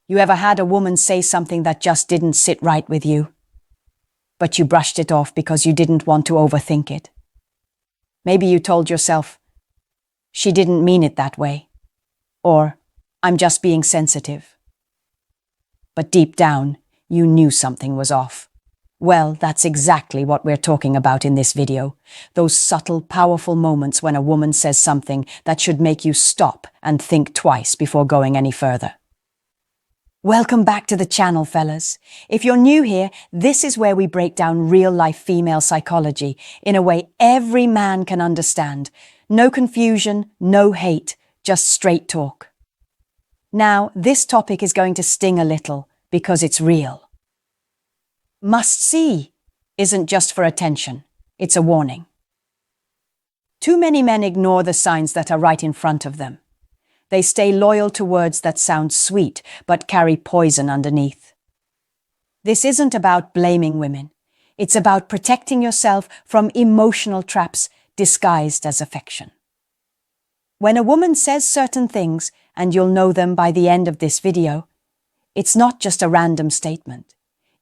You ever had a woman say something that just didn't sit right with you, but you brushed it off because you didn't want to overthink it? Maybe you told yourself, she didn't mean it that way, or I'm just being sensitive. But deep down, you knew something was off. Well, that's exactly what we're talking about in this video. Those subtle, powerful moments when a woman says something that should make you stop and think twice before going any further. Welcome back to the channel, fellas. If you're new here, this is where we break down real-life female psychology in a way every man can understand. No confusion, no hate, just straight talk. Now, this topic is going to sting a little because it's real. Must see isn't just for attention, it's a warning. Too many men ignore the signs that are right in front of them. They stay loyal to words that sound sweet but carry poison underneath. This isn't about blaming women. It's about protecting yourself from emotional traps disguised as affection. When a woman says certain things, and you'll know them by the end of this video, it's not just a random statement.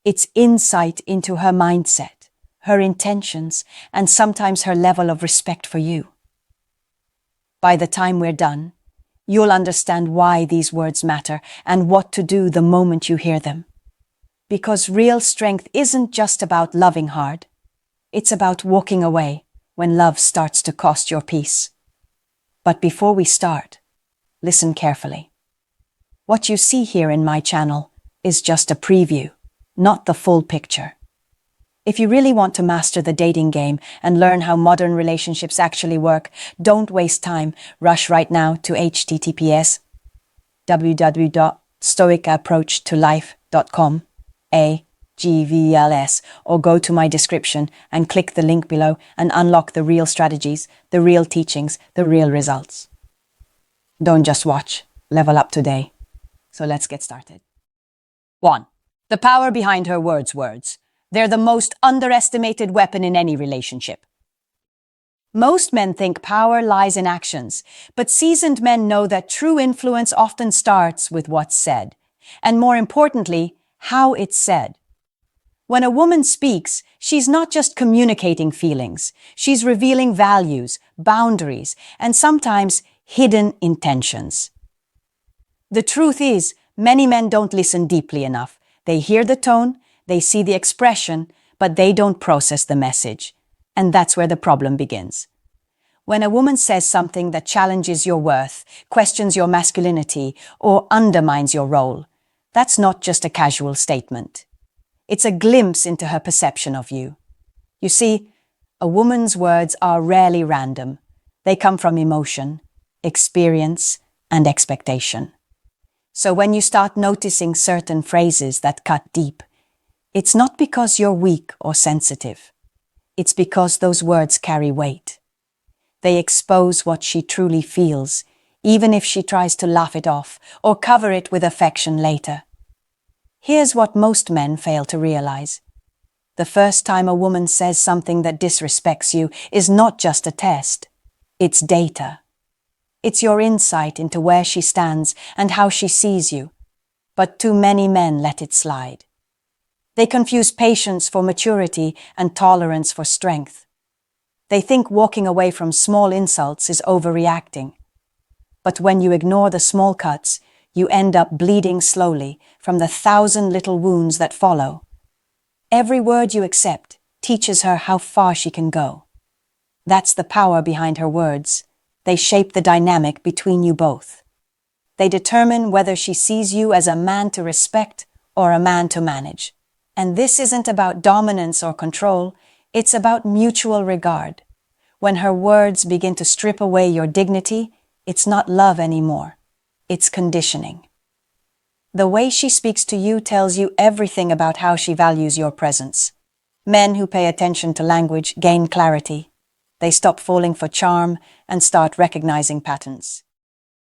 It's insight into her mindset, her intentions, and sometimes her level of respect for you. By the time we're done, you'll understand why these words matter and what to do the moment you hear them. Because real strength isn't just about loving hard. It's about walking away when love starts to cost your peace. But before we start, listen carefully. What you see here in my channel is just a preview, not the full picture. If you really want to master the dating game and learn how modern relationships actually work, don't waste time. Rush right now to https://www.stoicapproachtolife.com, AGVLS, or go to my description and click the link below and unlock the real strategies, the real teachings, the real results. Don't just watch, level up today. So let's get started. 1. The power behind her words. They're the most underestimated weapon in any relationship. Most men think power lies in actions, but seasoned men know that true influence often starts with what's said, and more importantly, how it's said. When a woman speaks, she's not just communicating feelings, she's revealing values, boundaries, and sometimes hidden intentions. The truth is, many men don't listen deeply enough. They hear the tone, they see the expression, but they don't process the message. And that's where the problem begins. When a woman says something that challenges your worth, questions your masculinity, or undermines your role, that's not just a casual statement. It's a glimpse into her perception of you. You see, a woman's words are rarely random. They come from emotion, experience, and expectation. So when you start noticing certain phrases that cut deep, it's not because you're weak or sensitive. It's because those words carry weight. They expose what she truly feels, even if she tries to laugh it off or cover it with affection later. Here's what most men fail to realize. The first time a woman says something that disrespects you is not just a test. It's data. It's your insight into where she stands and how she sees you. But too many men let it slide. They confuse patience for maturity and tolerance for strength. They think walking away from small insults is overreacting. But when you ignore the small cuts, you end up bleeding slowly from the 1,000 little wounds that follow. Every word you accept teaches her how far she can go. That's the power behind her words. They shape the dynamic between you both. They determine whether she sees you as a man to respect or a man to manage. And this isn't about dominance or control, it's about mutual regard. When her words begin to strip away your dignity, it's not love anymore. It's conditioning. The way she speaks to you tells you everything about how she values your presence. Men who pay attention to language gain clarity. They stop falling for charm and start recognizing patterns.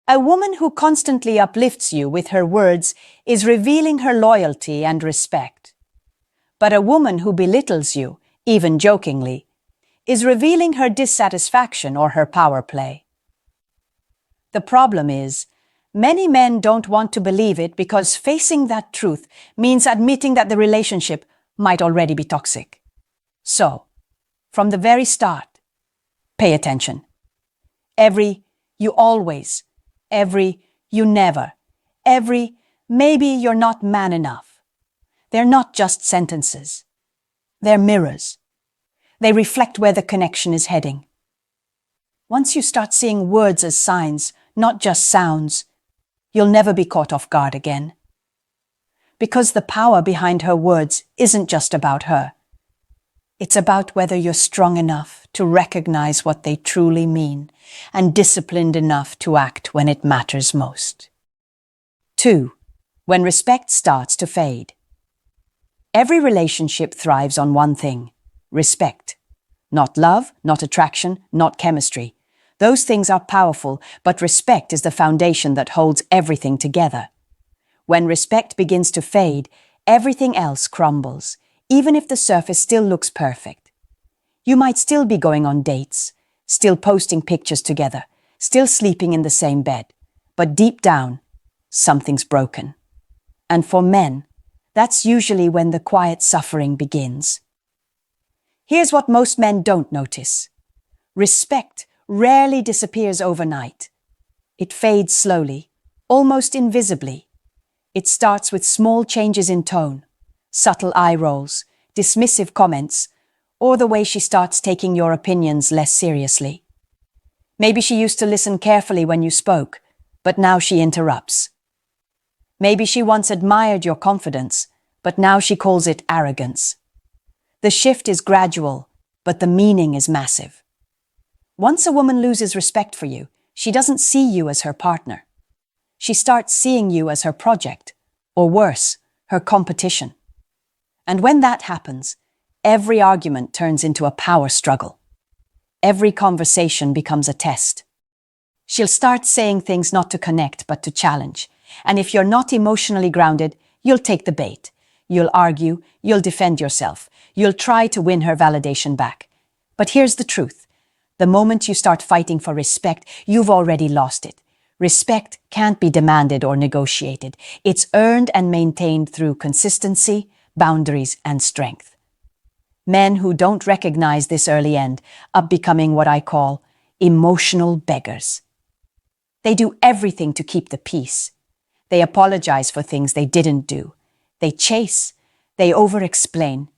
A woman who constantly uplifts you with her words is revealing her loyalty and respect. But a woman who belittles you, even jokingly, is revealing her dissatisfaction or her power play. The problem is, Many men don't want to believe it because facing that truth means admitting that the relationship might already be toxic. So, from the very start, pay attention. Every "you always," every "you never," every "maybe you're not man enough." They're not just sentences. They're mirrors. They reflect where the connection is heading. Once you start seeing words as signs, not just sounds, you'll never be caught off guard again. Because the power behind her words isn't just about her. It's about whether you're strong enough to recognize what they truly mean and disciplined enough to act when it matters most. 2. When respect starts to fade. Every relationship thrives on one thing: respect. Not love, not attraction, not chemistry. Those things are powerful, but respect is the foundation that holds everything together. When respect begins to fade, everything else crumbles, even if the surface still looks perfect. You might still be going on dates, still posting pictures together, still sleeping in the same bed, but deep down, something's broken. And for men, that's usually when the quiet suffering begins. Here's what most men don't notice. Respect rarely disappears overnight. It fades slowly, almost invisibly. It starts with small changes in tone, subtle eye rolls, dismissive comments, or the way she starts taking your opinions less seriously. Maybe she used to listen carefully when you spoke, but now she interrupts. Maybe she once admired your confidence, but now she calls it arrogance. The shift is gradual, but the meaning is massive. Once a woman loses respect for you, she doesn't see you as her partner. She starts seeing you as her project, or worse, her competition. And when that happens, every argument turns into a power struggle. Every conversation becomes a test. She'll start saying things not to connect but to challenge. And if you're not emotionally grounded, you'll take the bait. You'll argue, you'll defend yourself, you'll try to win her validation back. But here's the truth. The moment you start fighting for respect, you've already lost it. Respect can't be demanded or negotiated. It's earned and maintained through consistency, boundaries, and strength. Men who don't recognize this early end are becoming what I call emotional beggars. They do everything to keep the peace. They apologize for things they didn't do. They chase. They over-explain.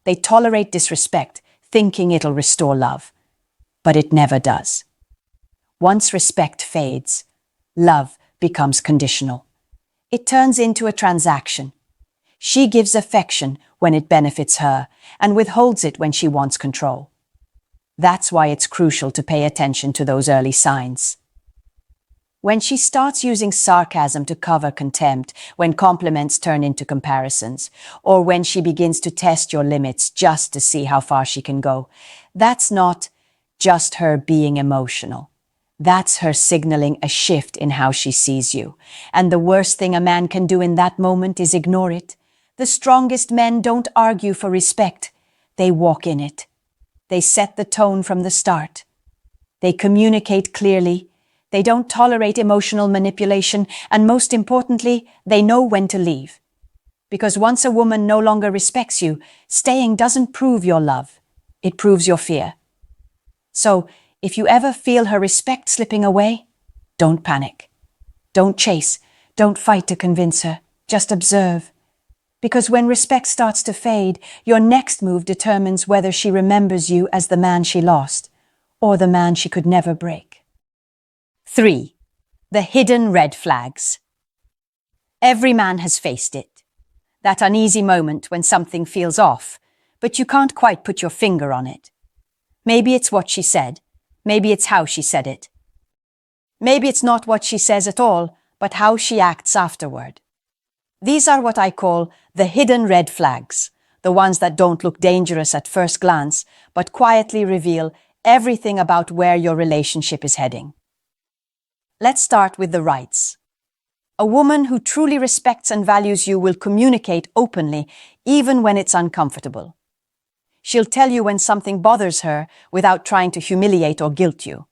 They tolerate disrespect, thinking it'll restore love. But it never does. Once respect fades, love becomes conditional. It turns into a transaction. She gives affection when it benefits her and withholds it when she wants control. That's why it's crucial to pay attention to those early signs. When she starts using sarcasm to cover contempt, when compliments turn into comparisons, or when she begins to test your limits just to see how far she can go, that's not just her being emotional. That's her signaling a shift in how she sees you. And the worst thing a man can do in that moment is ignore it. The strongest men don't argue for respect. They walk in it. They set the tone from the start. They communicate clearly. They don't tolerate emotional manipulation. And most importantly, they know when to leave. Because once a woman no longer respects you, staying doesn't prove your love. It proves your fear. So, if you ever feel her respect slipping away, don't panic. Don't chase. Don't fight to convince her. Just observe. Because when respect starts to fade, your next move determines whether she remembers you as the man she lost, or the man she could never break. 3. The hidden red flags. Every man has faced it. That uneasy moment when something feels off, but you can't quite put your finger on it. Maybe it's what she said. Maybe it's how she said it. Maybe it's not what she says at all, but how she acts afterward. These are what I call the hidden red flags, the ones that don't look dangerous at first glance, but quietly reveal everything about where your relationship is heading. Let's start with the rights. A woman who truly respects and values you will communicate openly, even when it's uncomfortable. She'll tell you when something bothers her without trying to humiliate or guilt you.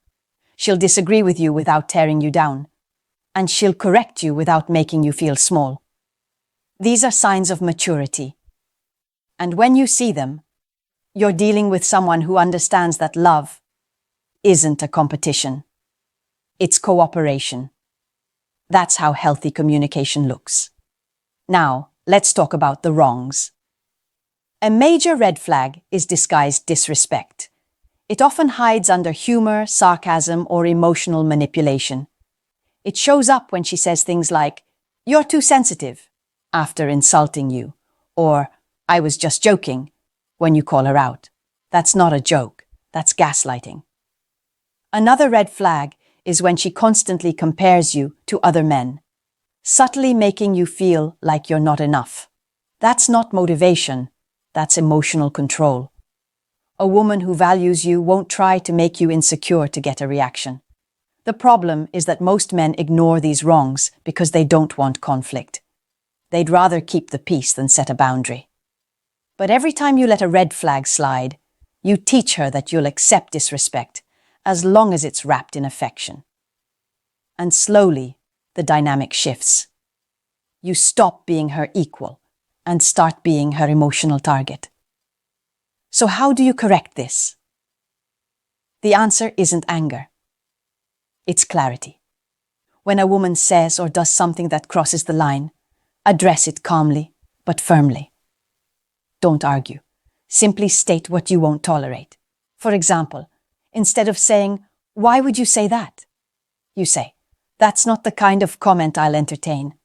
She'll disagree with you without tearing you down. and she'll correct you without making you feel small. These are signs of maturity. And when you see them, you're dealing with someone who understands that love isn't a competition. It's cooperation. That's how healthy communication looks. Now, let's talk about the wrongs. A major red flag is disguised disrespect. It often hides under humor, sarcasm, or emotional manipulation. It shows up when she says things like, "You're too sensitive," after insulting you, or "I was just joking," when you call her out. That's not a joke, that's gaslighting. Another red flag is when she constantly compares you to other men, subtly making you feel like you're not enough. That's not motivation, that's emotional control. A woman who values you won't try to make you insecure to get a reaction. The problem is that most men ignore these wrongs because they don't want conflict. They'd rather keep the peace than set a boundary. But every time you let a red flag slide, you teach her that you'll accept disrespect as long as it's wrapped in affection. And slowly, the dynamic shifts. You stop being her equal and start being her emotional target. So how do you correct this? The answer isn't anger. It's clarity. When a woman says or does something that crosses the line, address it calmly but firmly. Don't argue. Simply state what you won't tolerate. For example, instead of saying, "Why would you say that?" you say, "That's not the kind of comment I'll entertain."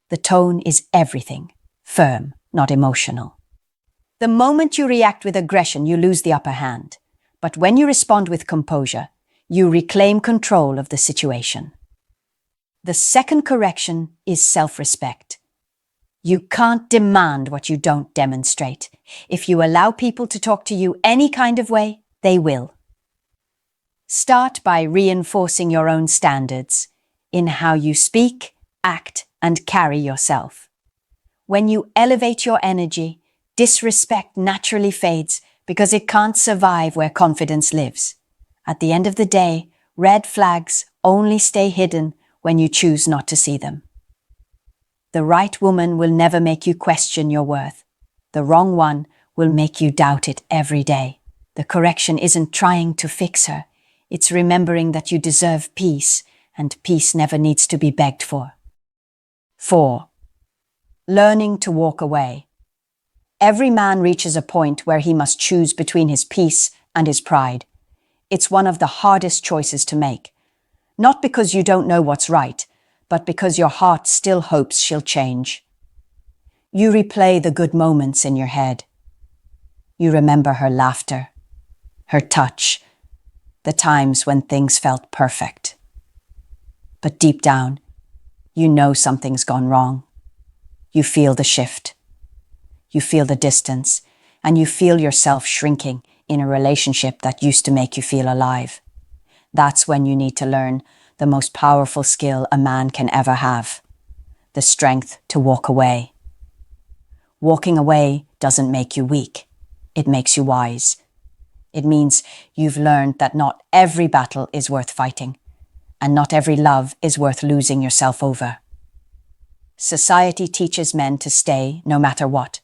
The tone is everything. Firm, not emotional. The moment you react with aggression, you lose the upper hand. But when you respond with composure, you reclaim control of the situation. The second correction is self-respect. You can't demand what you don't demonstrate. If you allow people to talk to you any kind of way, they will. Start by reinforcing your own standards in how you speak, act, and carry yourself. When you elevate your energy, disrespect naturally fades because it can't survive where confidence lives. At the end of the day, red flags only stay hidden when you choose not to see them. The right woman will never make you question your worth. The wrong one will make you doubt it every day. The correction isn't trying to fix her. It's remembering that you deserve peace, and peace never needs to be begged for. 4. Learning to walk away. Every man reaches a point where he must choose between his peace and his pride. It's one of the hardest choices to make. Not because you don't know what's right, but because your heart still hopes she'll change. You replay the good moments in your head. You remember her laughter, her touch, the times when things felt perfect. But deep down, you know something's gone wrong. You feel the shift. You feel the distance, and you feel yourself shrinking in a relationship that used to make you feel alive. That's when you need to learn the most powerful skill a man can ever have: the strength to walk away. Walking away doesn't make you weak. It makes you wise. It means you've learned that not every battle is worth fighting, and not every love is worth losing yourself over. Society teaches men to stay no matter what,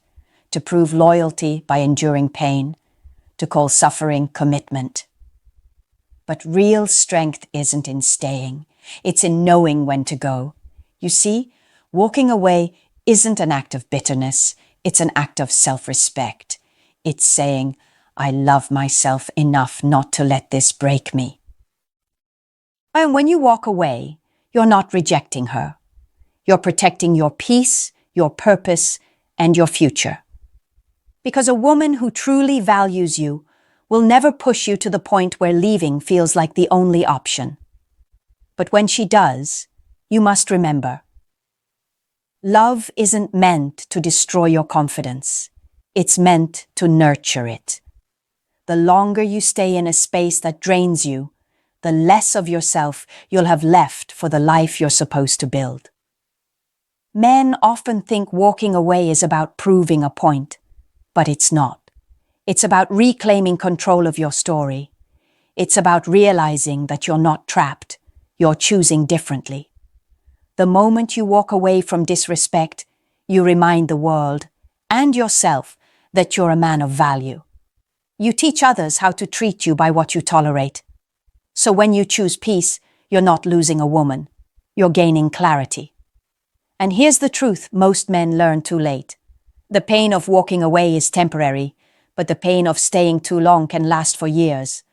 to prove loyalty by enduring pain, to call suffering commitment. But real strength isn't in staying, it's in knowing when to go. You see, walking away isn't an act of bitterness, it's an act of self-respect. It's saying, "I love myself enough not to let this break me." And when you walk away, you're not rejecting her. You're protecting your peace, your purpose, and your future. Because a woman who truly values you will never push you to the point where leaving feels like the only option. But when she does, you must remember, love isn't meant to destroy your confidence. It's meant to nurture it. The longer you stay in a space that drains you, the less of yourself you'll have left for the life you're supposed to build. Men often think walking away is about proving a point, but it's not. It's about reclaiming control of your story. It's about realizing that you're not trapped, you're choosing differently. The moment you walk away from disrespect, you remind the world and yourself that you're a man of value. You teach others how to treat you by what you tolerate. So when you choose peace, you're not losing a woman. You're gaining clarity. And here's the truth most men learn too late. The pain of walking away is temporary, but the pain of staying too long can last for years.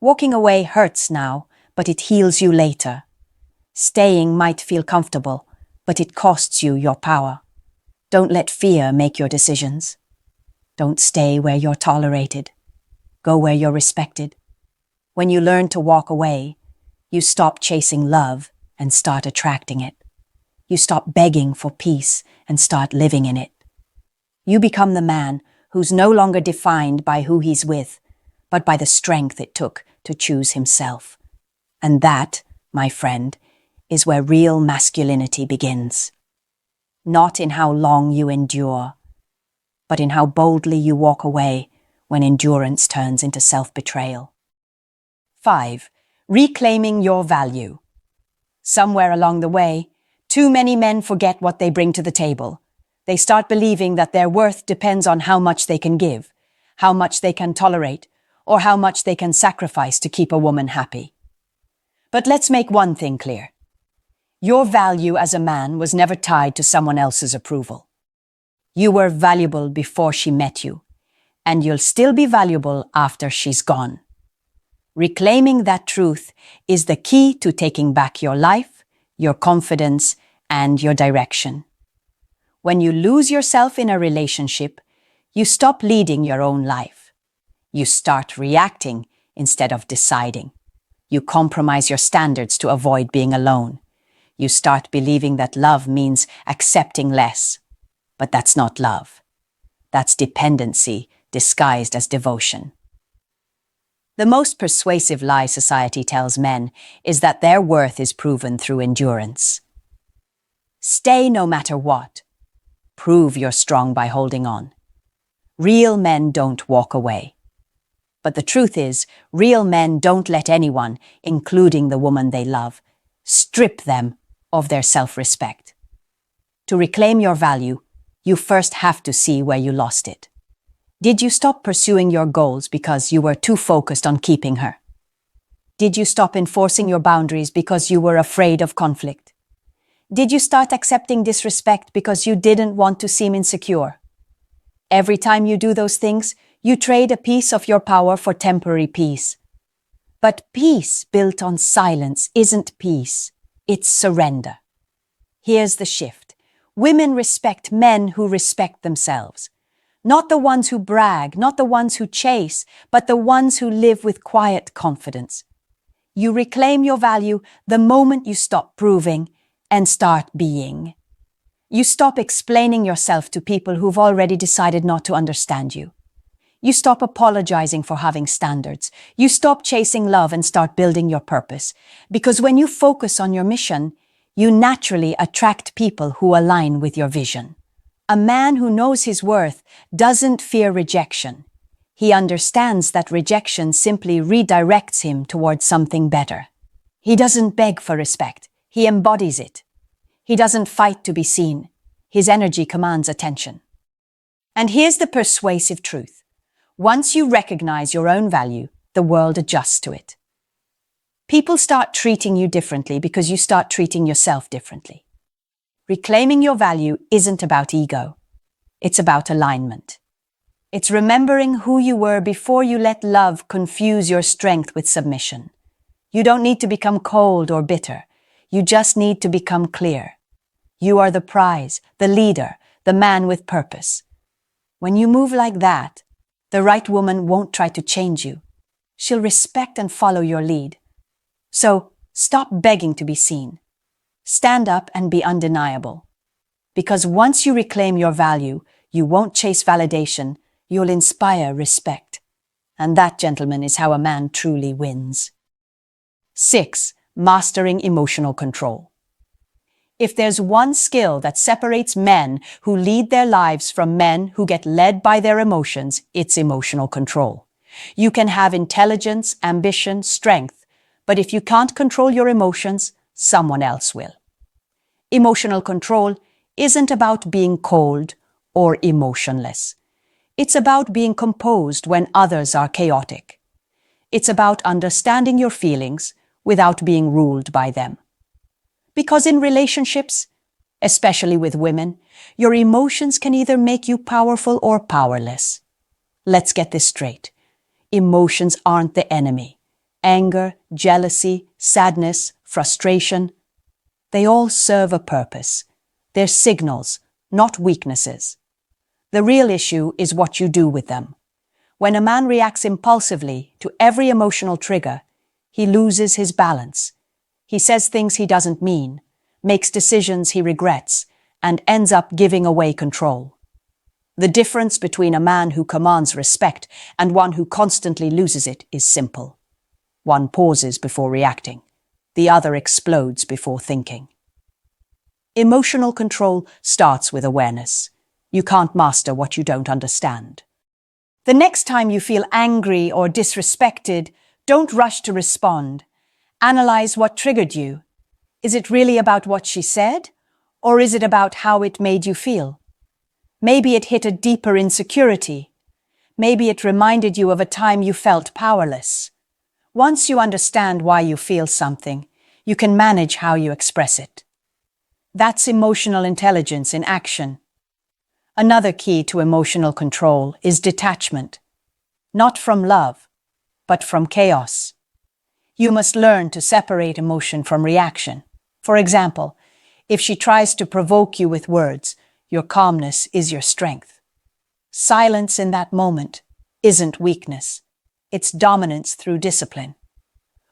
Walking away hurts now, but it heals you later. Staying might feel comfortable, but it costs you your power. Don't let fear make your decisions. Don't stay where you're tolerated. Go where you're respected. When you learn to walk away, you stop chasing love and start attracting it. You stop begging for peace and start living in it. You become the man who's no longer defined by who he's with, but by the strength it took to choose himself. And that, my friend, is where real masculinity begins. Not in how long you endure, but in how boldly you walk away when endurance turns into self-betrayal. 5. Reclaiming your value. Somewhere along the way, too many men forget what they bring to the table. They start believing that their worth depends on how much they can give, how much they can tolerate, or how much they can sacrifice to keep a woman happy. But let's make one thing clear. Your value as a man was never tied to someone else's approval. You were valuable before she met you, and you'll still be valuable after she's gone. Reclaiming that truth is the key to taking back your life, your confidence, and your direction. When you lose yourself in a relationship, you stop leading your own life. You start reacting instead of deciding. You compromise your standards to avoid being alone. You start believing that love means accepting less. But that's not love. That's dependency disguised as devotion. The most persuasive lie society tells men is that their worth is proven through endurance. Stay no matter what. Prove you're strong by holding on. Real men don't walk away. But the truth is, real men don't let anyone, including the woman they love, strip them of their self-respect. To reclaim your value, you first have to see where you lost it. Did you stop pursuing your goals because you were too focused on keeping her? Did you stop enforcing your boundaries because you were afraid of conflict? Did you start accepting disrespect because you didn't want to seem insecure? Every time you do those things, you trade a piece of your power for temporary peace. But peace built on silence isn't peace, it's surrender. Here's the shift. Women respect men who respect themselves. Not the ones who brag, not the ones who chase, but the ones who live with quiet confidence. You reclaim your value the moment you stop proving and start being. You stop explaining yourself to people who've already decided not to understand you. You stop apologizing for having standards. You stop chasing love and start building your purpose. Because when you focus on your mission, you naturally attract people who align with your vision. A man who knows his worth doesn't fear rejection. He understands that rejection simply redirects him towards something better. He doesn't beg for respect. He embodies it. He doesn't fight to be seen. His energy commands attention. And here's the persuasive truth. Once you recognize your own value, the world adjusts to it. People start treating you differently because you start treating yourself differently. Reclaiming your value isn't about ego. It's about alignment. It's remembering who you were before you let love confuse your strength with submission. You don't need to become cold or bitter. You just need to become clear. You are the prize, the leader, the man with purpose. When you move like that, the right woman won't try to change you. She'll respect and follow your lead. So, stop begging to be seen. Stand up and be undeniable. Because once you reclaim your value, you won't chase validation, you'll inspire respect. And that, gentlemen, is how a man truly wins. 6. Mastering emotional control. If there's one skill that separates men who lead their lives from men who get led by their emotions, it's emotional control. You can have intelligence, ambition, strength, but if you can't control your emotions, someone else will. Emotional control isn't about being cold or emotionless. It's about being composed when others are chaotic. It's about understanding your feelings without being ruled by them. Because in relationships, especially with women, your emotions can either make you powerful or powerless. Let's get this straight. Emotions aren't the enemy. Anger, jealousy, sadness, frustration, they all serve a purpose. They're signals, not weaknesses. The real issue is what you do with them. When a man reacts impulsively to every emotional trigger, he loses his balance. He says things he doesn't mean, makes decisions he regrets, and ends up giving away control. The difference between a man who commands respect and one who constantly loses it is simple. One pauses before reacting. The other explodes before thinking. Emotional control starts with awareness. You can't master what you don't understand. The next time you feel angry or disrespected, don't rush to respond. Analyze what triggered you. Is it really about what she said? Or is it about how it made you feel? Maybe it hit a deeper insecurity. Maybe it reminded you of a time you felt powerless. Once you understand why you feel something, you can manage how you express it. That's emotional intelligence in action. Another key to emotional control is detachment. Not from love, but from chaos. You must learn to separate emotion from reaction. For example, if she tries to provoke you with words, your calmness is your strength. Silence in that moment isn't weakness. It's dominance through discipline.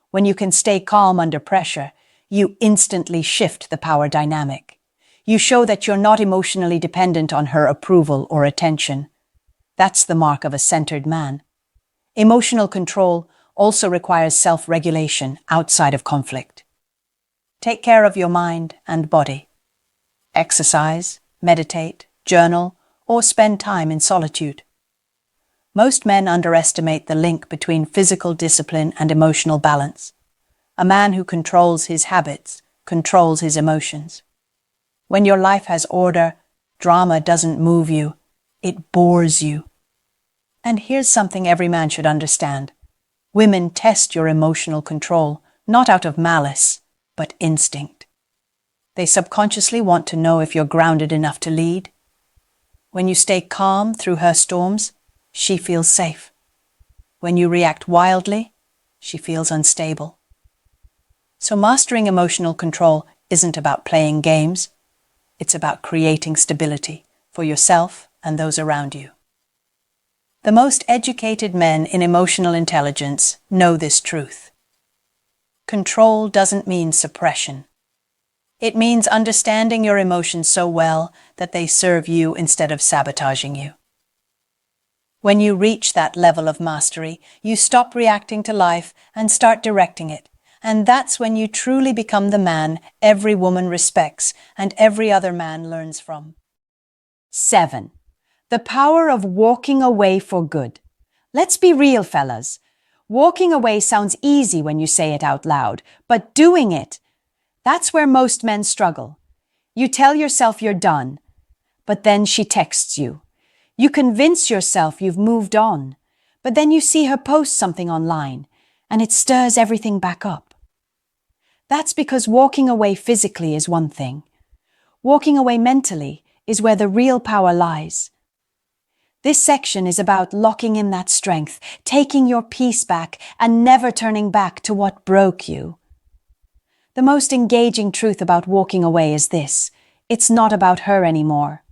When you can stay calm under pressure, you instantly shift the power dynamic. You show that you're not emotionally dependent on her approval or attention. That's the mark of a centered man. Emotional control also requires self-regulation outside of conflict. Take care of your mind and body. Exercise, meditate, journal, or spend time in solitude. Most men underestimate the link between physical discipline and emotional balance. A man who controls his habits controls his emotions. When your life has order, drama doesn't move you, it bores you. And here's something every man should understand. Women test your emotional control, not out of malice, but instinct. They subconsciously want to know if you're grounded enough to lead. When you stay calm through her storms, she feels safe. When you react wildly, she feels unstable. So mastering emotional control isn't about playing games. It's about creating stability for yourself and those around you. The most educated men in emotional intelligence know this truth. Control doesn't mean suppression. It means understanding your emotions so well that they serve you instead of sabotaging you. When you reach that level of mastery, you stop reacting to life and start directing it. And that's when you truly become the man every woman respects and every other man learns from. 7. The power of walking away for good. Let's be real, fellas. Walking away sounds easy when you say it out loud, but doing it, that's where most men struggle. You tell yourself you're done, but then she texts you. You convince yourself you've moved on, but then you see her post something online, and it stirs everything back up. That's because walking away physically is one thing. Walking away mentally is where the real power lies. This section is about locking in that strength, taking your peace back, and never turning back to what broke you. The most engaging truth about walking away is this: it's not about her anymore.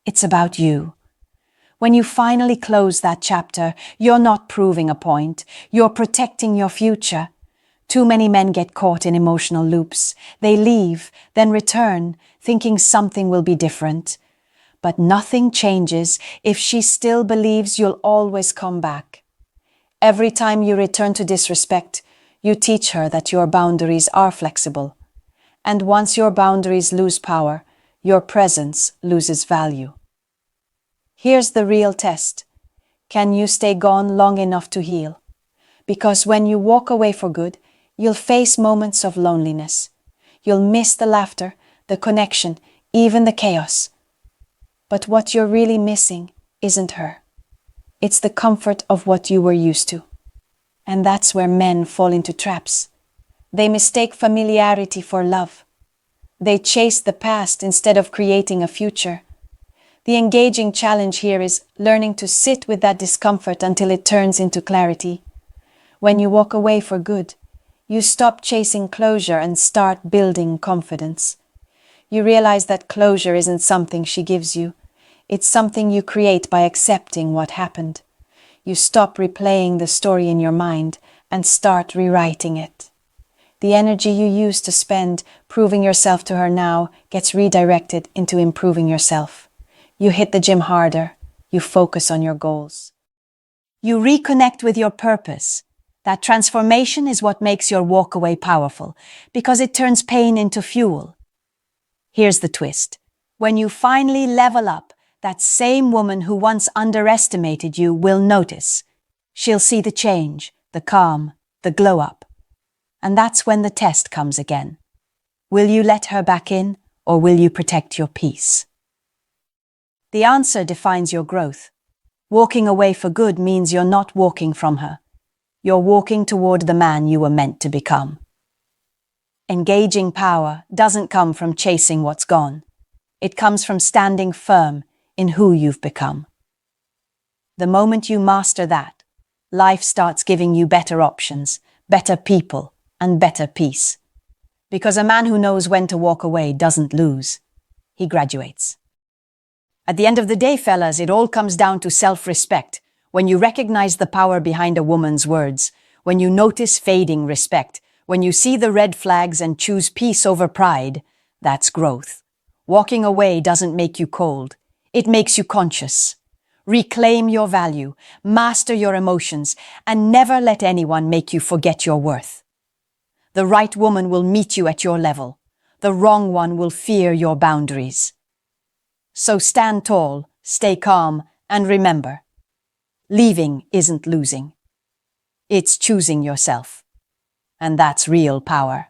It's about you. When you finally close that chapter, you're not proving a point. You're protecting your future. Too many men get caught in emotional loops. They leave, then return, thinking something will be different. But nothing changes if she still believes you'll always come back. Every time you return to disrespect, you teach her that your boundaries are flexible. And once your boundaries lose power, your presence loses value. Here's the real test. Can you stay gone long enough to heal? Because when you walk away for good, you'll face moments of loneliness. You'll miss the laughter, the connection, even the chaos. But what you're really missing isn't her. It's the comfort of what you were used to. And that's where men fall into traps. They mistake familiarity for love. They chase the past instead of creating a future. The engaging challenge here is learning to sit with that discomfort until it turns into clarity. When you walk away for good, you stop chasing closure and start building confidence. You realize that closure isn't something she gives you. It's something you create by accepting what happened. You stop replaying the story in your mind and start rewriting it. The energy you used to spend proving yourself to her now gets redirected into improving yourself. You hit the gym harder. You focus on your goals. You reconnect with your purpose. That transformation is what makes your walkaway powerful, because it turns pain into fuel. Here's the twist. When you finally level up, that same woman who once underestimated you will notice. She'll see the change, the calm, the glow up. And that's when the test comes again. Will you let her back in, or will you protect your peace? The answer defines your growth. Walking away for good means you're not walking from her. You're walking toward the man you were meant to become. Engaging power doesn't come from chasing what's gone. It comes from standing firm in who you've become. The moment you master that, life starts giving you better options, better people, and better peace. Because a man who knows when to walk away doesn't lose. He graduates. At the end of the day, fellas, it all comes down to self-respect. When you recognize the power behind a woman's words, when you notice fading respect, when you see the red flags and choose peace over pride, that's growth. Walking away doesn't make you cold. It makes you conscious. Reclaim your value, master your emotions, and never let anyone make you forget your worth. The right woman will meet you at your level. The wrong one will fear your boundaries. So stand tall, stay calm, and remember, leaving isn't losing. It's choosing yourself. And that's real power.